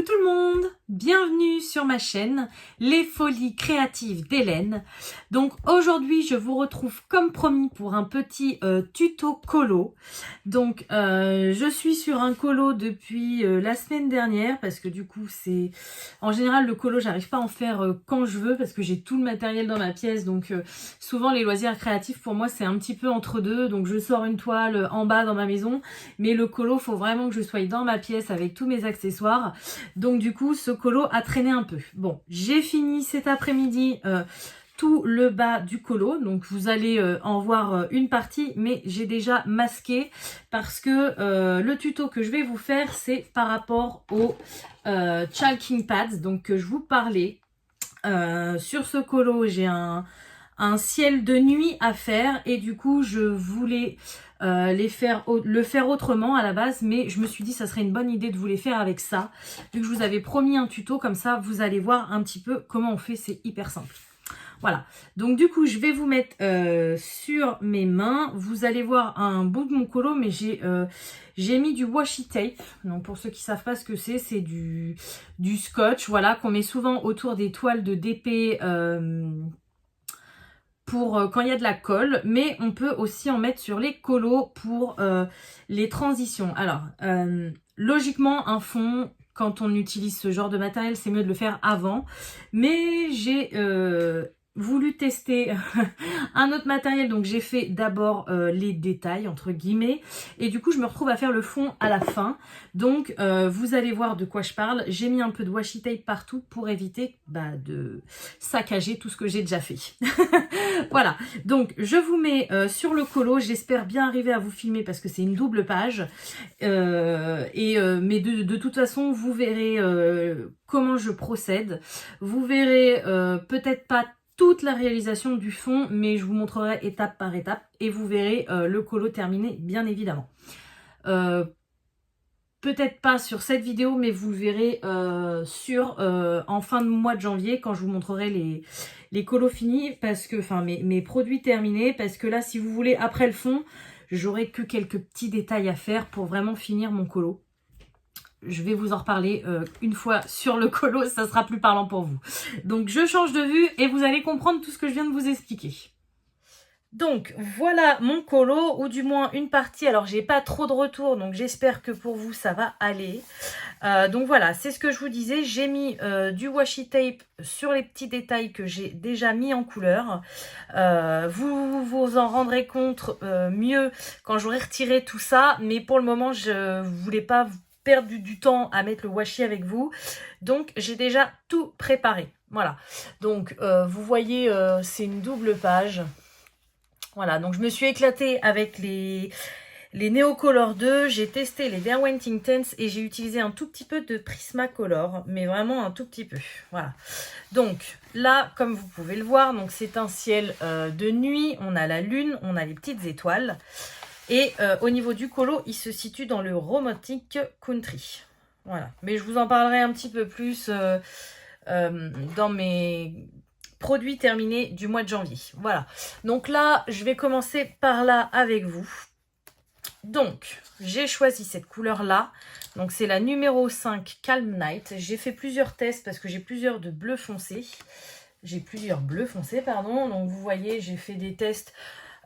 tout le monde, bienvenue sur ma chaîne Les Folies Créatives d'Hélène. Donc aujourd'hui je vous retrouve comme promis pour un petit tuto colo. Donc je suis sur un colo depuis la semaine dernière parce que du coup c'est en général le colo j'arrive pas à en faire quand je veux parce que j'ai tout le matériel dans ma pièce. Donc souvent les loisirs créatifs pour moi c'est un petit peu entre deux. Donc je sors une toile en bas dans ma maison, mais le colo faut vraiment que je sois dans ma pièce avec tous mes accessoires. Donc du coup ce colo a traîné un peu. Bon, j'ai fini cet après-midi tout le bas du colo, donc vous allez en voir une partie, mais j'ai déjà masqué parce que le tuto que je vais vous faire c'est par rapport au chalking pads, donc que je vous parlais. Sur ce colo j'ai un ciel de nuit à faire et du coup je voulais le faire autrement à la base, mais je me suis dit ça serait une bonne idée de vous les faire avec ça, vu que je vous avais promis un tuto, comme ça vous allez voir un petit peu comment on fait, c'est hyper simple. Voilà, donc du coup je vais vous mettre sur mes mains, vous allez voir un bout de mon colo, mais j'ai mis du washi tape. Donc pour ceux qui savent pas ce que c'est du scotch, voilà, qu'on met souvent autour des toiles de DP pour quand il y a de la colle, mais on peut aussi en mettre sur les colos pour les transitions. Alors, logiquement, un fond, quand on utilise ce genre de matériel, c'est mieux de le faire avant, mais j'ai voulu tester un autre matériel, donc j'ai fait d'abord les détails entre guillemets et du coup je me retrouve à faire le fond à la fin. Donc vous allez voir de quoi je parle. J'ai mis un peu de washi tape partout pour éviter de saccager tout ce que j'ai déjà fait. Voilà, donc je vous mets sur le colo, j'espère bien arriver à vous filmer parce que c'est une double page mais de toute façon vous verrez comment je procède, vous verrez peut-être pas toute la réalisation du fond, mais je vous montrerai étape par étape et vous verrez le colo terminé bien évidemment. Peut-être pas sur cette vidéo, mais vous le verrez en fin de mois de janvier quand je vous montrerai les colos finis, parce que mes produits terminés, parce que là si vous voulez après le fond, j'aurai que quelques petits détails à faire pour vraiment finir mon colo. Je vais vous en reparler une fois sur le colo, ça sera plus parlant pour vous. Donc je change de vue et vous allez comprendre tout ce que je viens de vous expliquer. Donc voilà mon colo, ou du moins une partie. Alors j'ai pas trop de retours, donc j'espère que pour vous ça va aller. Donc voilà, c'est ce que je vous disais, j'ai mis du washi tape sur les petits détails que j'ai déjà mis en couleur. Vous vous en rendrez compte mieux quand j'aurai retiré tout ça, mais pour le moment je voulais pas vous perdre du temps à mettre le washi avec vous, donc j'ai déjà tout préparé. Voilà, donc vous voyez c'est une double page. Voilà, donc je me suis éclatée avec les Neocolor 2, j'ai testé les Derwent Intense et j'ai utilisé un tout petit peu de Prismacolor, mais vraiment un tout petit peu. Voilà. Donc là, comme vous pouvez le voir, donc c'est un ciel de nuit, on a la lune, on a les petites étoiles. Et au niveau du colo, il se situe dans le Romantic Country. Voilà. Mais je vous en parlerai un petit peu plus dans mes produits terminés du mois de janvier. Voilà. Donc là, je vais commencer par là avec vous. Donc, j'ai choisi cette couleur-là. Donc, c'est la numéro 5 Calm Night. J'ai fait plusieurs tests parce que j'ai plusieurs de bleu foncé. J'ai plusieurs bleus foncés, pardon. Donc, vous voyez, j'ai fait des tests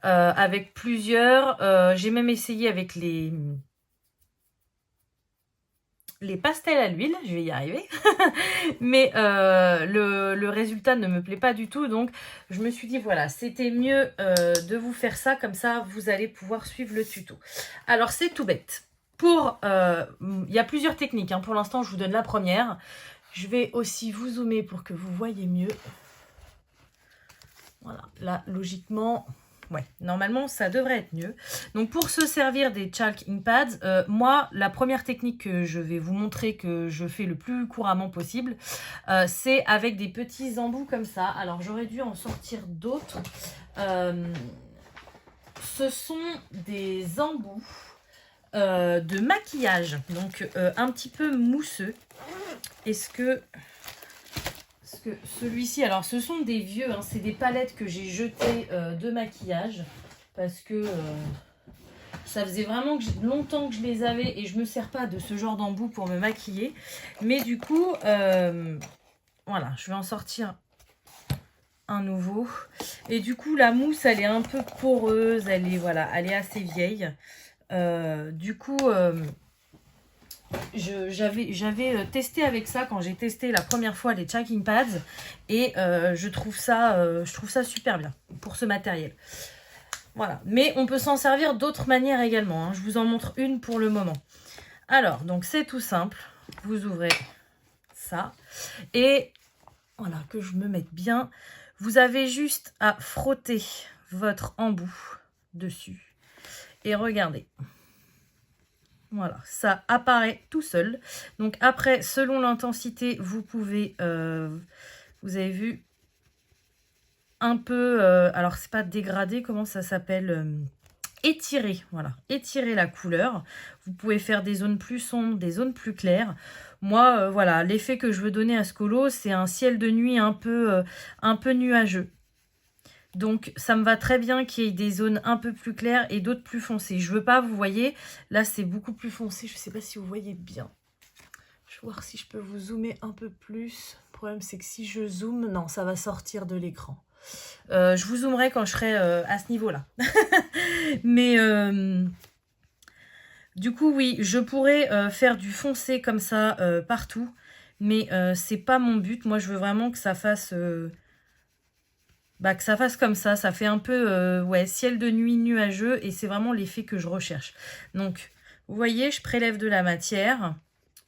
avec plusieurs. J'ai même essayé avec les pastels à l'huile. Je vais y arriver. Mais le résultat ne me plaît pas du tout. Donc, je me suis dit, voilà, c'était mieux de vous faire ça. Comme ça, vous allez pouvoir suivre le tuto. Alors, c'est tout bête. Il y a plusieurs techniques. Hein. Pour l'instant, je vous donne la première. Je vais aussi vous zoomer pour que vous voyez mieux. Voilà, là, logiquement... Ouais, normalement, ça devrait être mieux. Donc, pour se servir des chalk ink pads, moi, la première technique que je vais vous montrer, que je fais le plus couramment possible, c'est avec des petits embouts comme ça. Alors, j'aurais dû en sortir d'autres. Ce sont des embouts de maquillage, donc un petit peu mousseux. Est-ce que celui-ci, alors ce sont des vieux, hein, c'est des palettes que j'ai jetées de maquillage parce que Ça faisait vraiment longtemps que je les avais et je me sers pas de ce genre d'embout pour me maquiller. Mais du coup, voilà, je vais en sortir un nouveau. Et du coup, la mousse, elle est un peu poreuse. Elle est, voilà, elle est assez vieille. Du coup, j'avais testé avec ça quand j'ai testé la première fois les Chalking Pads. Et je trouve ça super bien pour ce matériel. Voilà, mais on peut s'en servir d'autres manières également, hein. Je vous en montre une pour le moment. Alors, donc c'est tout simple. Vous ouvrez ça. Et voilà, que je me mette bien. Vous avez juste à frotter votre embout dessus. Et regardez. Voilà, ça apparaît tout seul. Donc après, selon l'intensité, vous pouvez, vous avez vu, un peu, alors c'est pas dégradé, comment ça s'appelle, étirer, voilà, étirer la couleur. Vous pouvez faire des zones plus sombres, des zones plus claires. Moi, voilà, l'effet que je veux donner à ce colo, c'est un ciel de nuit un peu nuageux. Donc, ça me va très bien qu'il y ait des zones un peu plus claires et d'autres plus foncées. Je veux pas, vous voyez, là, c'est beaucoup plus foncé. Je sais pas si vous voyez bien. Je vais voir si je peux vous zoomer un peu plus. Le problème, c'est que si je zoome, non, ça va sortir de l'écran. Je vous zoomerai quand je serai à ce niveau-là. Mais du coup, oui, je pourrais faire du foncé comme ça partout. Mais c'est pas mon but. Moi, je veux vraiment que ça fasse... que ça fasse comme ça. Ça fait un peu ouais, ciel de nuit nuageux. Et c'est vraiment l'effet que je recherche. Donc, vous voyez, je prélève de la matière.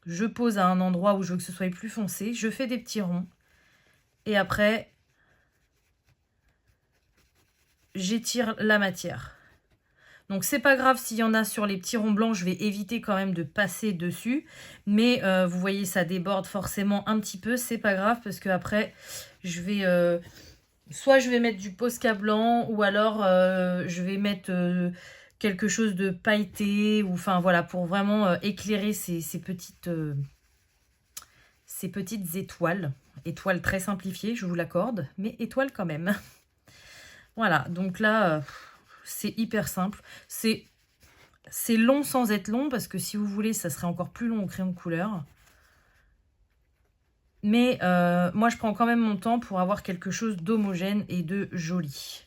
Je pose à un endroit où je veux que ce soit plus foncé. Je fais des petits ronds. Et après... j'étire la matière. Donc c'est pas grave s'il y en a sur les petits ronds blancs, je vais éviter quand même de passer dessus. Mais vous voyez, ça déborde forcément un petit peu, c'est pas grave parce que après je vais... soit je vais mettre du Posca blanc ou alors je vais mettre quelque chose de pailleté. Ou enfin voilà, pour vraiment éclairer ces petites étoiles. Étoiles très simplifiées, je vous l'accorde, mais étoiles quand même. Voilà, donc là, c'est hyper simple. C'est long sans être long, parce que si vous voulez, ça serait encore plus long au crayon de couleur. Mais moi, je prends quand même mon temps pour avoir quelque chose d'homogène et de joli.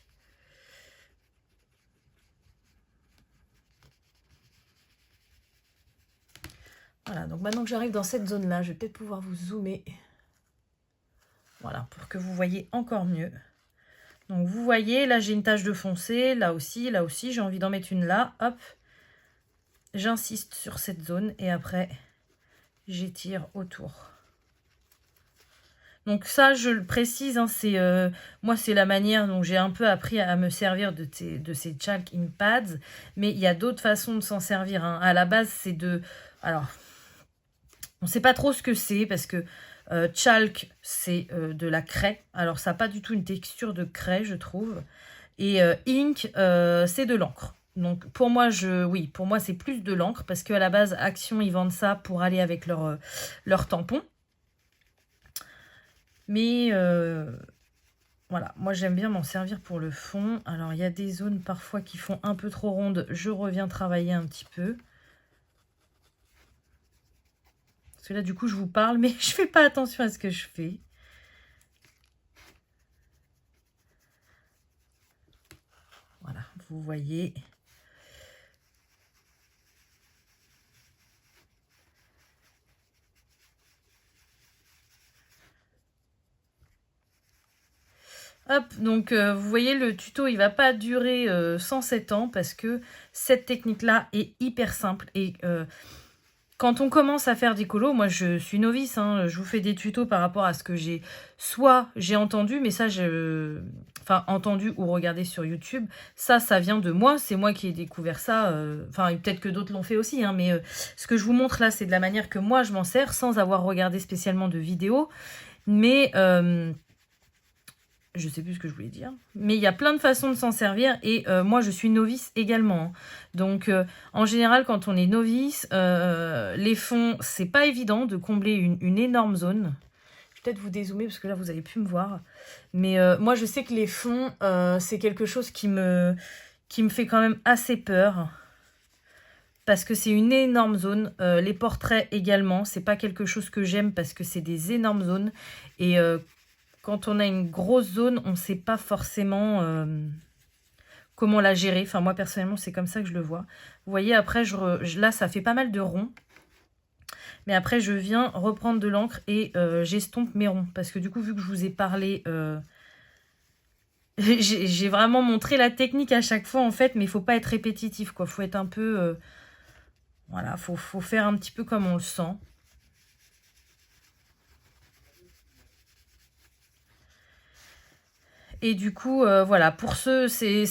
Voilà, donc maintenant que j'arrive dans cette zone-là, je vais peut-être pouvoir vous zoomer. Voilà, pour que vous voyez encore mieux. Donc vous voyez, là j'ai une tache de foncé, là aussi, j'ai envie d'en mettre une là, hop. J'insiste sur cette zone et après j'étire autour. Donc ça, je le précise, hein, moi c'est la manière dont j'ai un peu appris à me servir de ces Chalking Pads, mais il y a d'autres façons de s'en servir, hein. À la base, c'est de... Alors, on ne sait pas trop ce que c'est parce que chalk, c'est de la craie. Alors, ça n'a pas du tout une texture de craie, je trouve. Et ink, c'est de l'encre. Donc, pour moi, pour moi, c'est plus de l'encre parce qu'à la base, Action, ils vendent ça pour aller avec leur tampon. Mais voilà, moi, j'aime bien m'en servir pour le fond. Alors, il y a des zones parfois qui font un peu trop rondes. Je reviens travailler un petit peu. Parce que là, du coup, je vous parle, mais je fais pas attention à ce que je fais. Voilà, vous voyez. Hop, donc vous voyez, le tuto, il va pas durer 107 ans parce que cette technique-là est hyper simple. Et quand on commence à faire des colos, moi je suis novice, hein, je vous fais des tutos par rapport à ce que j'ai entendu, mais ça, enfin entendu ou regardé sur YouTube, ça vient de moi, c'est moi qui ai découvert ça, enfin peut-être que d'autres l'ont fait aussi, hein, mais ce que je vous montre là, c'est de la manière que moi je m'en sers sans avoir regardé spécialement de vidéos, mais... je sais plus ce que je voulais dire, mais il y a plein de façons de s'en servir et moi je suis novice également, hein. Donc en général quand on est novice, les fonds c'est pas évident de combler une énorme zone. Je vais peut-être vous dézoomer parce que là vous avez pu me voir, mais moi je sais que les fonds c'est quelque chose qui me fait quand même assez peur. parce que c'est une énorme zone. Les portraits également, c'est pas quelque chose que j'aime parce que c'est des énormes zones. Et quand on a une grosse zone, on ne sait pas forcément comment la gérer. Enfin, moi, personnellement, c'est comme ça que je le vois. Vous voyez, après, là, ça fait pas mal de ronds. Mais après, je viens reprendre de l'encre et j'estompe mes ronds. Parce que du coup, vu que je vous ai parlé... j'ai vraiment montré la technique à chaque fois, en fait. Mais il ne faut pas être répétitif, quoi. Il faut être un peu... voilà, faut faire un petit peu comme on le sent. Et du coup, voilà, pour ceux, c'est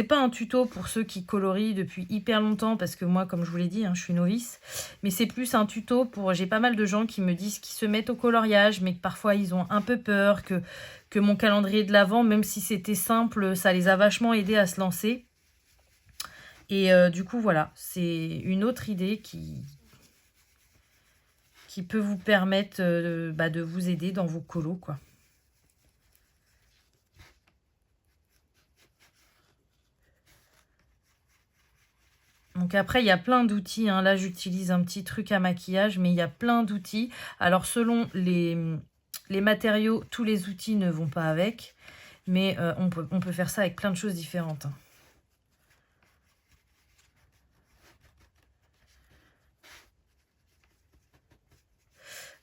pas un tuto pour ceux qui colorient depuis hyper longtemps, parce que moi, comme je vous l'ai dit, hein, je suis novice, mais c'est plus un tuto pour, j'ai pas mal de gens qui me disent qu'ils se mettent au coloriage, mais que parfois ils ont un peu peur, que mon calendrier de l'Avent, même si c'était simple, ça les a vachement aidés à se lancer. Et du coup, voilà, c'est une autre idée qui peut vous permettre de vous aider dans vos colos, quoi. Donc après, il y a plein d'outils. Hein. Là, j'utilise un petit truc à maquillage, mais il y a plein d'outils. Alors, selon les matériaux, tous les outils ne vont pas avec. Mais on peut faire ça avec plein de choses différentes. Hein.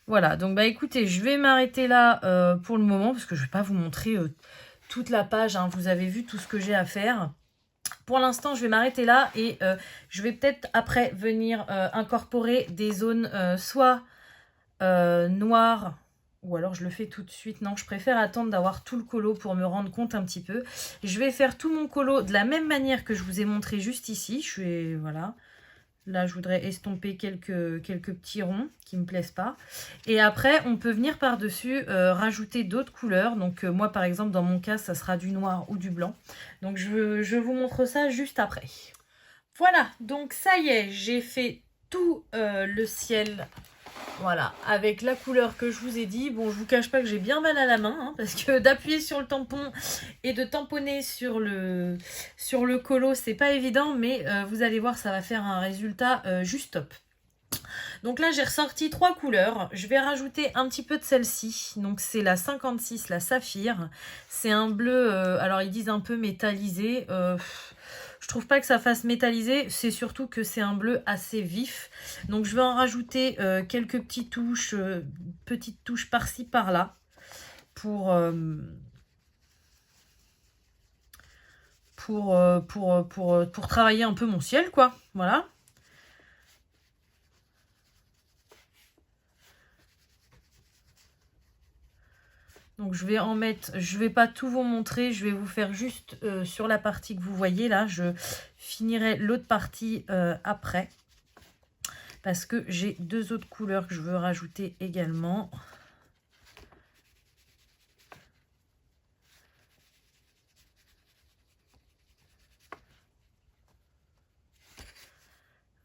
Voilà, donc bah écoutez, je vais m'arrêter là pour le moment, parce que je ne vais pas vous montrer toute la page. Hein. Vous avez vu tout ce que j'ai à faire. Pour l'instant, je vais m'arrêter là et je vais peut-être après venir incorporer des zones soit noires, ou alors je le fais tout de suite. Non, je préfère attendre d'avoir tout le colo pour me rendre compte un petit peu. Je vais faire tout mon colo de la même manière que je vous ai montré juste ici. Voilà. Là, je voudrais estomper quelques petits ronds qui ne me plaisent pas. Et après, on peut venir par-dessus rajouter d'autres couleurs. Donc, moi, par exemple, dans mon cas, ça sera du noir ou du blanc. Donc, je vous montre ça juste après. Voilà, donc ça y est, j'ai fait tout le ciel. Voilà, avec la couleur que je vous ai dit. Bon, je vous cache pas que j'ai bien mal à la main, hein, parce que d'appuyer sur le tampon et de tamponner sur le colo, c'est pas évident, mais vous allez voir, ça va faire un résultat juste top. Donc là, j'ai ressorti 3 couleurs. Je vais rajouter un petit peu de celle-ci. Donc c'est la 56, la saphir. C'est un bleu, alors ils disent un peu métallisé. Je trouve pas que ça fasse métallisé, c'est surtout que c'est un bleu assez vif. Donc je vais en rajouter quelques petites touches par-ci par-là pour travailler un peu mon ciel, quoi. Voilà. Donc je vais en mettre, je vais pas tout vous montrer, je vais vous faire juste sur la partie que vous voyez là, je finirai l'autre partie après. Parce que j'ai 2 autres couleurs que je veux rajouter également.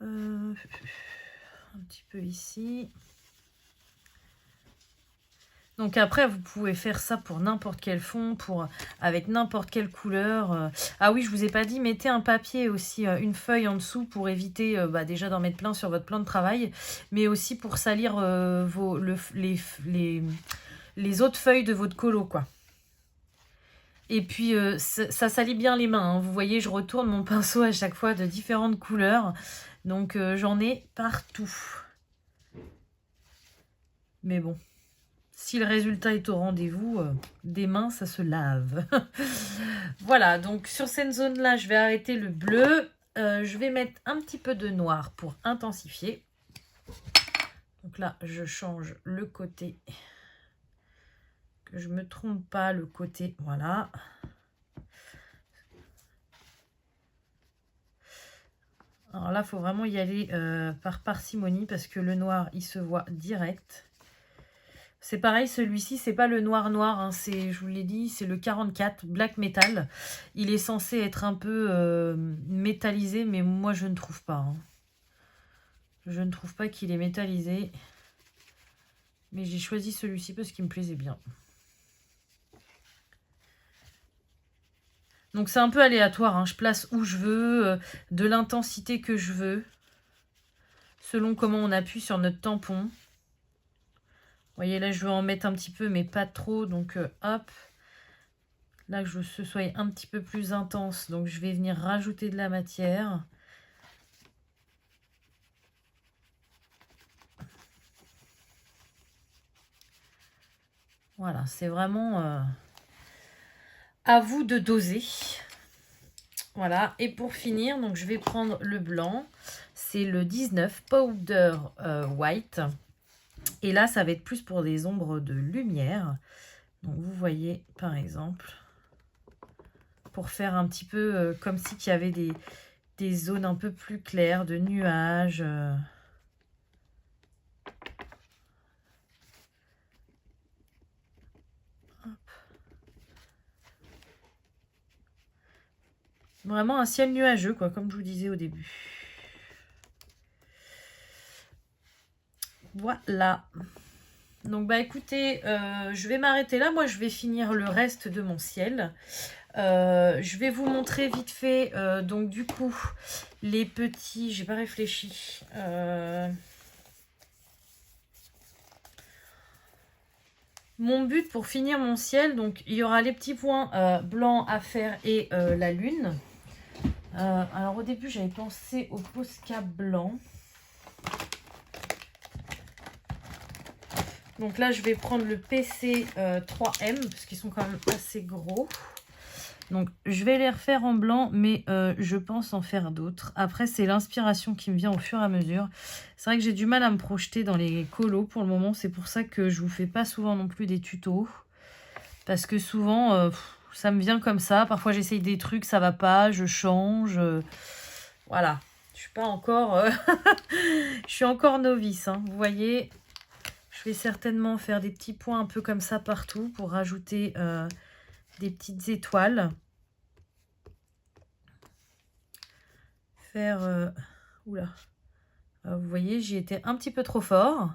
Un petit peu ici. Donc après, vous pouvez faire ça pour n'importe quel fond, avec n'importe quelle couleur. Ah oui, je vous ai pas dit, mettez un papier aussi, une feuille en dessous pour éviter déjà d'en mettre plein sur votre plan de travail, mais aussi pour salir les autres feuilles de votre colo, quoi. Et puis, ça salit bien les mains. Hein. Vous voyez, je retourne mon pinceau à chaque fois de différentes couleurs. Donc, j'en ai partout. Mais bon. Si le résultat est au rendez-vous, des mains, ça se lave. Voilà, donc sur cette zone-là, je vais arrêter le bleu. Je vais mettre un petit peu de noir pour intensifier. Donc là, je change le côté. Que je ne me trompe pas, le côté, voilà. Alors là, il faut vraiment y aller par parcimonie parce que le noir, il se voit direct. C'est pareil, celui-ci, c'est pas le noir noir, hein, je vous l'ai dit, c'est le 44 Black Metal. Il est censé être un peu métallisé, mais moi je ne trouve pas. Hein. Je ne trouve pas qu'il est métallisé. Mais j'ai choisi celui-ci parce qu'il me plaisait bien. Donc c'est un peu aléatoire, hein. Je place où je veux, de l'intensité que je veux, selon comment on appuie sur notre tampon. Vous voyez, là je veux en mettre un petit peu, mais pas trop, donc hop. Là, que je veux que ce soit un petit peu plus intense, donc je vais venir rajouter de la matière. Voilà, c'est vraiment à vous de doser. Voilà, et pour finir, donc je vais prendre le blanc. C'est le 19 Powder White. Et là, ça va être plus pour des ombres de lumière. Donc vous voyez, par exemple, pour faire un petit peu comme si il y avait des zones un peu plus claires, de nuages. Vraiment un ciel nuageux, quoi, comme je vous disais au début. Voilà. Donc, bah écoutez, je vais m'arrêter là. Moi, je vais finir le reste de mon ciel. Je vais vous montrer vite fait, donc du coup, les petits... J'ai pas réfléchi. Mon but pour finir mon ciel, donc il y aura les petits points blancs à faire et la lune. Alors au début, j'avais pensé au Posca blanc. Donc là, je vais prendre le PC 3M, parce qu'ils sont quand même assez gros. Donc, je vais les refaire en blanc, mais je pense en faire d'autres. Après, c'est l'inspiration qui me vient au fur et à mesure. C'est vrai que j'ai du mal à me projeter dans les colos pour le moment. C'est pour ça que je vous fais pas souvent non plus des tutos. Parce que souvent, ça me vient comme ça. Parfois, j'essaye des trucs, ça va pas, je change. Voilà. Je suis pas encore... je suis encore novice, hein. Vous voyez, je vais certainement faire des petits points un peu comme ça partout pour rajouter des petites étoiles. Faire... oula. Vous voyez, j'y étais un petit peu trop fort.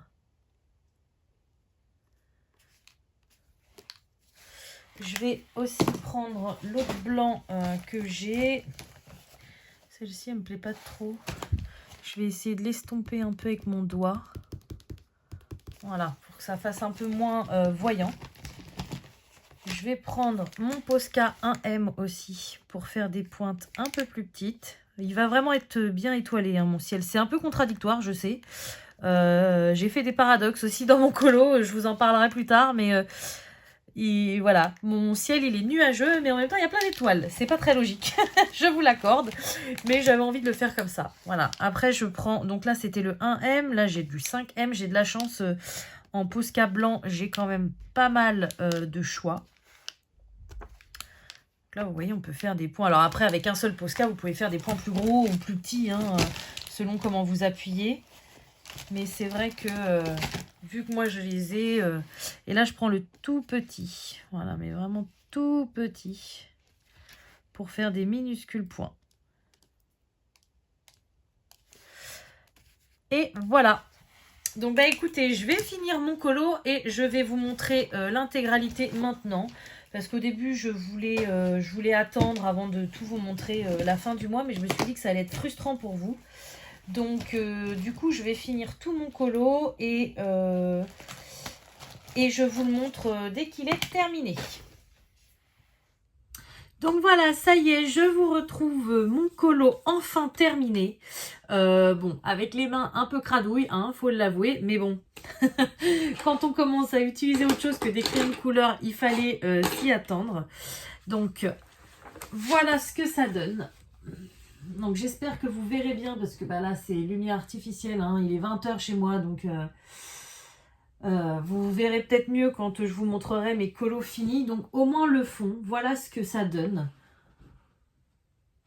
Je vais aussi prendre l'autre blanc que j'ai. Celle-ci, elle me plaît pas trop. Je vais essayer de l'estomper un peu avec mon doigt. Voilà, pour que ça fasse un peu moins voyant. Je vais prendre mon Posca 1M aussi pour faire des pointes un peu plus petites. Il va vraiment être bien étoilé, hein, mon ciel. C'est un peu contradictoire, je sais. J'ai fait des paradoxes aussi dans mon colo. Je vous en parlerai plus tard, mais... voilà, mon ciel il est nuageux, mais en même temps il y a plein d'étoiles. C'est pas très logique, je vous l'accorde, mais j'avais envie de le faire comme ça. Voilà, après je prends, donc là c'était le 1M, là j'ai du 5M, j'ai de la chance en Posca blanc, j'ai quand même pas mal de choix. Là vous voyez on peut faire des points, alors après avec un seul Posca vous pouvez faire des points plus gros ou plus petits, hein, selon comment vous appuyez. Mais c'est vrai que, vu que moi je les ai... et là je prends le tout petit. Voilà, mais vraiment tout petit. Pour faire des minuscules points. Et voilà. Donc bah écoutez, je vais finir mon colo et je vais vous montrer l'intégralité maintenant. Parce qu'au début, je voulais attendre avant de tout vous montrer la fin du mois. Mais je me suis dit que ça allait être frustrant pour vous. Donc, du coup, je vais finir tout mon colo et je vous le montre dès qu'il est terminé. Donc voilà, ça y est, je vous retrouve mon colo enfin terminé. Bon, avec les mains un peu cradouilles, hein, faut l'avouer, mais bon, quand on commence à utiliser autre chose que des crayons de couleur, il fallait s'y attendre. Donc, voilà ce que ça donne. Donc j'espère que vous verrez bien parce que bah, là c'est lumière artificielle, hein, il est 20 h chez moi donc vous verrez peut-être mieux quand je vous montrerai mes colos finis. Donc au moins le fond, voilà ce que ça donne.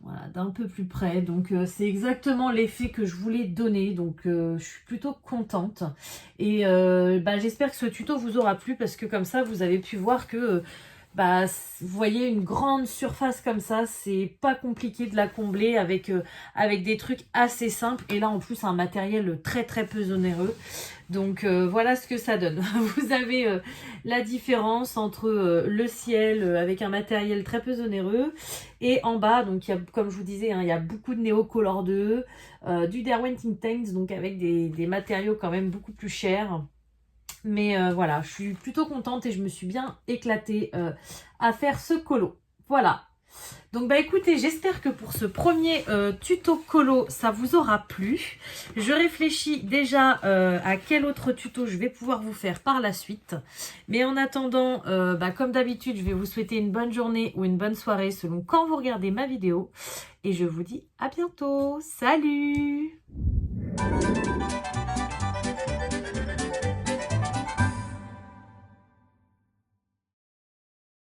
Voilà, d'un peu plus près. Donc c'est exactement l'effet que je voulais donner. Donc je suis plutôt contente. Et bah, j'espère que ce tuto vous aura plu parce que comme ça vous avez pu voir que... bah, vous voyez une grande surface comme ça, c'est pas compliqué de la combler avec des trucs assez simples. Et là en plus un matériel très très peu onéreux. Donc voilà ce que ça donne. Vous avez la différence entre le ciel avec un matériel très peu onéreux et en bas, donc il y a, comme je vous disais, hein, il y a beaucoup de Neo Color 2, du Derwent Intense, donc avec des matériaux quand même beaucoup plus chers. Mais voilà, je suis plutôt contente et je me suis bien éclatée à faire ce colo. Voilà. Donc bah écoutez, j'espère que pour ce premier tuto colo, ça vous aura plu. Je réfléchis déjà à quel autre tuto je vais pouvoir vous faire par la suite. Mais en attendant, comme d'habitude, je vais vous souhaiter une bonne journée ou une bonne soirée selon quand vous regardez ma vidéo. Et je vous dis à bientôt. Salut!